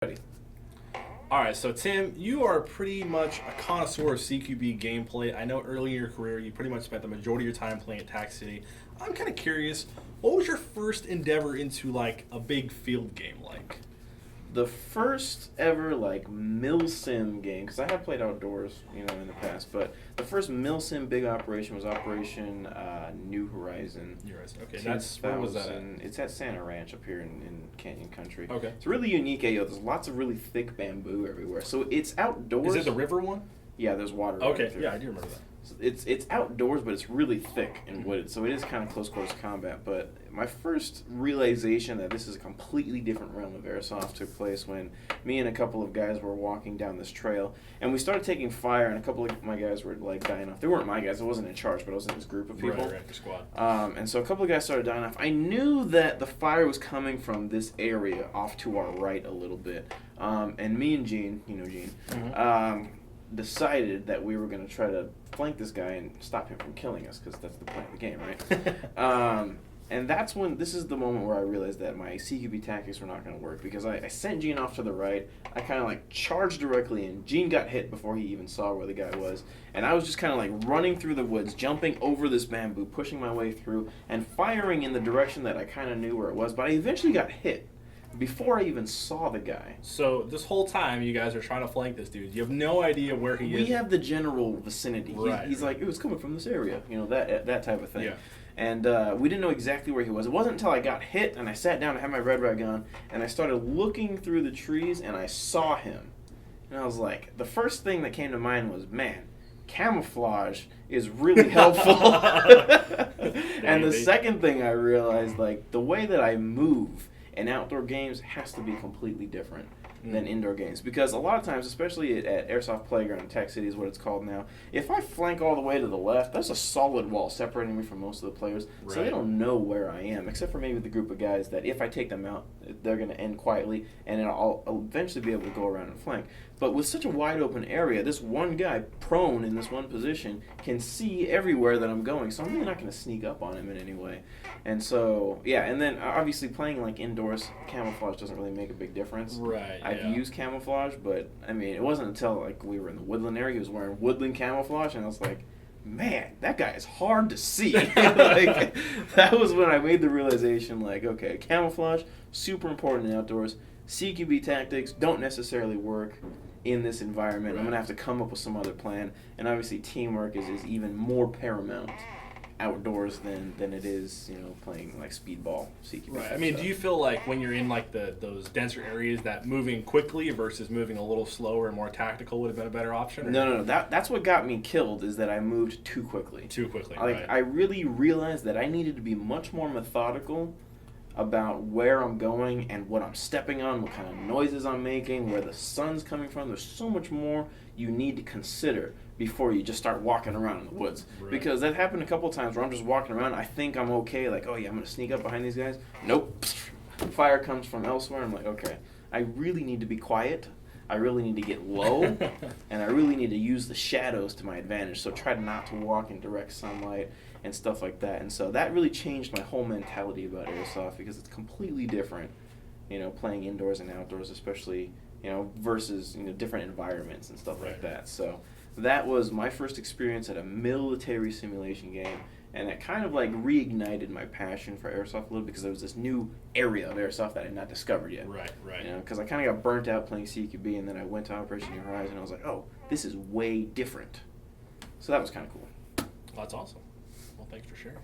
Ready. All right, so Tim, you are pretty much a connoisseur of CQB gameplay. I know early in your career you pretty much spent the majority of your time playing at Tax City. I'm kind of curious, what was your first endeavor into like a big field game like? The first ever mill sim game, because I have played outdoors, in the past, but the first mill sim big operation was Operation New Horizon. Okay, that's where was that at? It's at Santa Ranch up here in Canyon Country. Okay, it's really unique. There's lots of really thick bamboo everywhere, so it's outdoors. Is it the river one? Yeah, there's water. Okay, yeah, I do remember that. So it's outdoors, but it's really thick and wooded, so it is kind of close quarters combat. But my first realization that this is a completely different realm of airsoft took place when me and a couple of guys were walking down this trail, and we started taking fire, and a couple of my guys were dying off. They weren't my guys; I wasn't in charge, but I was in this group of people. Right, your squad. And so a couple of guys started dying off. I knew that the fire was coming from this area off to our right a little bit, and me and Gene, Gene. Mm-hmm. Decided that we were going to try to flank this guy and stop him from killing us, because that's the point of the game, right? And that's when, this is the moment where I realized that my CQB tactics were not going to work, because I sent Gene off to the right. I kind of charged directly in. Gene got hit before he even saw where the guy was. And I was just kind of running through the woods, jumping over this bamboo, pushing my way through, and firing in the direction that I kind of knew where it was. But I eventually got hit before I even saw the guy. So this whole time you guys are trying to flank this dude. You have no idea where he is. We have the general vicinity. Right, He's like, it was coming from this area, that type of thing. Yeah. And we didn't know exactly where he was. It wasn't until I got hit and I sat down, I had my red rag on, and I started looking through the trees and I saw him. And I was like, the first thing that came to mind was, man, camouflage is really helpful. And the second thing I realized, the way that I move in outdoor games has to be completely different than indoor games, because a lot of times, especially at Airsoft Playground in Tech City is what it's called now, if I flank all the way to the left, that's a solid wall separating me from most of the players, right. So they don't know where I am, except for maybe the group of guys that if I take them out, they're going to end quietly, and I'll eventually be able to go around and flank. But with such a wide open area, this one guy prone in this one position can see everywhere that I'm going, so I'm really not going to sneak up on him in any way. And so, yeah, and then obviously playing indoors, camouflage doesn't really make a big difference. Right. I've used camouflage, but I mean, it wasn't until we were in the woodland area, he was wearing woodland camouflage, and I was like, man, that guy is hard to see. That was when I made the realization, okay, camouflage, super important in outdoors. CQB tactics don't necessarily work in this environment. Right. I'm going to have to come up with some other plan. And obviously teamwork is even more paramount outdoors than it is, playing speedball, CQB. Right. I mean, do you feel like when you're in those denser areas that moving quickly versus moving a little slower and more tactical would have been a better option? Or? No. That's what got me killed, is that I moved too quickly. Right. I really realized that I needed to be much more methodical about where I'm going and what I'm stepping on, what kind of noises I'm making, where the sun's coming from. There's so much more you need to consider before you just start walking around in the woods. Right. Because that happened a couple of times where I'm just walking around, I think I'm okay, oh yeah, I'm going to sneak up behind these guys. Nope. Fire comes from elsewhere. I'm like, okay, I really need to be quiet. I really need to get low, and I really need to use the shadows to my advantage. So try not to walk in direct sunlight and stuff like that. And so that really changed my whole mentality about airsoft, because it's completely different, playing indoors and outdoors, especially, versus, different environments and stuff like that. So that was my first experience at a military simulation game. And it kind of reignited my passion for airsoft a little, because there was this new area of airsoft that I had not discovered yet. Right. Because I kind of got burnt out playing CQB, and then I went to Operation New Horizon, and I was like, oh, this is way different. So that was kind of cool. Well, that's awesome. Well, thanks for sharing.